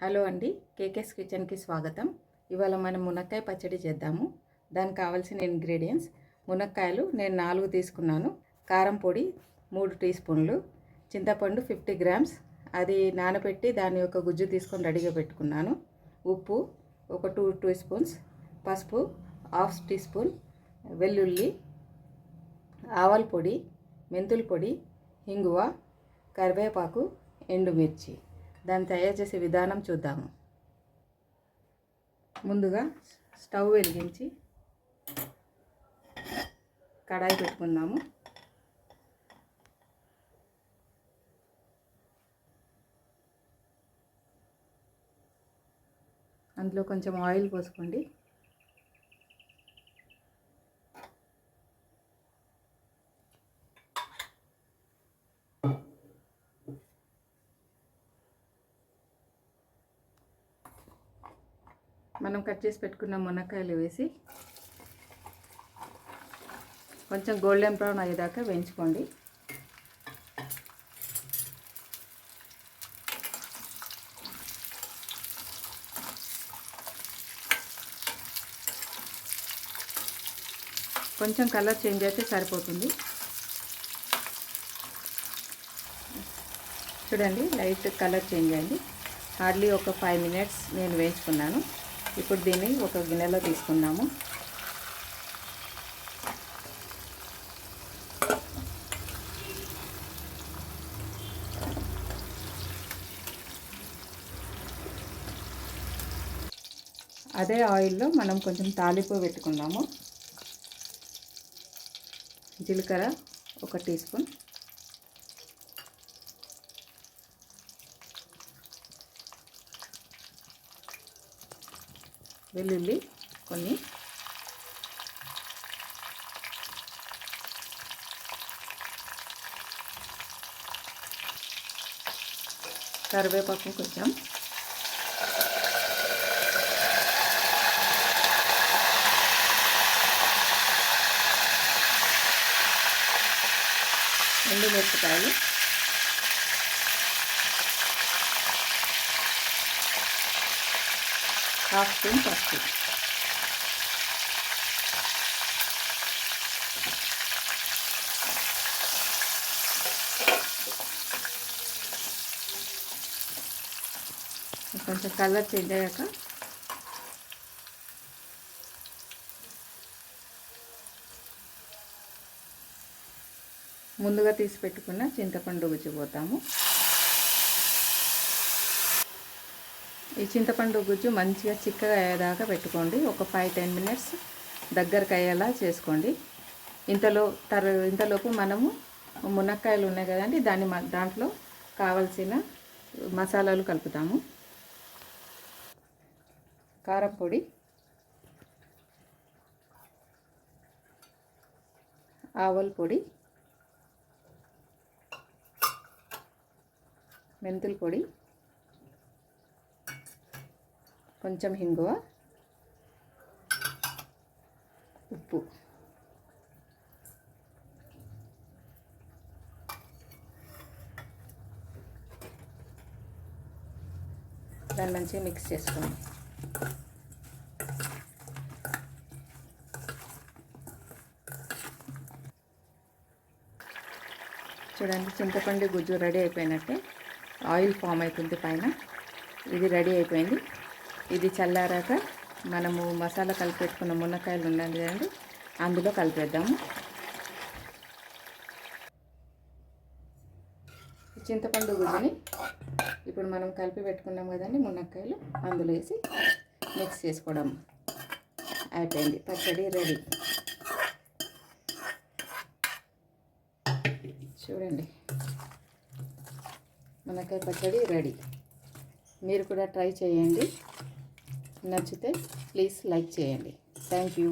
Hello అండి, కేకేస్ కిచెన్కి స్వాగతం. ఇవాళ మనం మునక్కాయ పచ్చడి చేద్దాము. దానికి కావాల్సిన ఇంగ్రీడియంట్స్: మునక్కాయలు నేను 4 తీసుకున్నాను, కారం పొడి 3 టీ స్పూన్లు, చింతపండు 50 గ్రామ్స్ అది నానబెట్టి దాని యొక్క గుజ్జు తీసుకొని రెడీగా పెట్టుకున్నాను, ఉప్పు ఒక 2 టీ స్పూన్స్, పసుపు హాఫ్ టీ స్పూన్, వెల్లుల్లి, ఆవాల పొడి, మెంతుల పొడి, ఇంగువ, కరివేపాకు, ఎండుమిర్చి. దాన్ని తయారు చేసే విధానం చూద్దాము. ముందుగా స్టవ్ వెలిగించి కడాయి పెట్టుకుందాము. అందులో కొంచెం ఆయిల్ పోసుకోండి. మనం కట్ చేసి పెట్టుకున్న మునక్కాయలు వేసి కొంచెం గోల్డెన్ బ్రౌన్ అయ్యేదాకా వేయించుకోండి. కొంచెం కలర్ చేంజ్ అయితే సరిపోతుంది. చూడండి, లైట్ కలర్ చేంజ్ అయింది. హార్డ్లీ ఒక 5 మినిట్స్ నేను వేయించుకున్నాను. ఇప్పుడు దీన్ని ఒక గిన్నెలో తీసుకుందాము. అదే ఆయిల్లో మనం కొంచెం తాలింపు పెట్టుకుందాము. జీలకర్ర ఒక టీ స్పూన్, వెల్లుల్లి కొన్ని, కరివేపాకు కొంచెం, ఎండుమిరపకాయలు, హాఫ్ స్పూన్ పసుపు. కొంచెం కలర్ చేంజ్ అయ్యాక ముందుగా తీసి పెట్టుకున్న చింతపండు గుజ్జు పోతాము. ఈ చింతపండు గుజ్జు మంచిగా చిక్కగా అయ్యేదాకా పెట్టుకోండి. ఒక 5-10 మినిట్స్ దగ్గరకు అయ్యేలా చేసుకోండి. ఇంతలోపు మనము మునక్కాయలు ఉన్నాయి కదండి, దాంట్లో కావలసిన మసాలాలు కలుపుతాము. కారం పొడి, ఆవాల పొడి, మెంతుల పొడి, కొంచెం ఇంగువ, ఉప్పు. దాన్ని మంచిగా మిక్స్ చేసుకోండి. చూడండి, చింతపండు గుజ్జు రెడీ అయిపోయినట్టే. ఆయిల్ ఫామ్ అవుతుంది పైన. ఇది రెడీ అయిపోయింది. ఇది చల్లారాక మనము మసాలా కలిపెట్టుకున్న మునక్కాయలు ఉన్నాయి కదండి, అందులో కలిపేద్దాము. చింతపండు గుజ్జుని ఇప్పుడు మనం కలిపి పెట్టుకున్నాం కదండి మునక్కాయలు, అందులో వేసి మిక్స్ చేసుకోవడం అయిపోయింది. పచ్చడి రెడీ. చూడండి, మునక్కాయ పచ్చడి రెడీ. మీరు కూడా ట్రై చేయండి. నచ్చితే ప్లీజ్ లైక్ చేయండి. Thank you.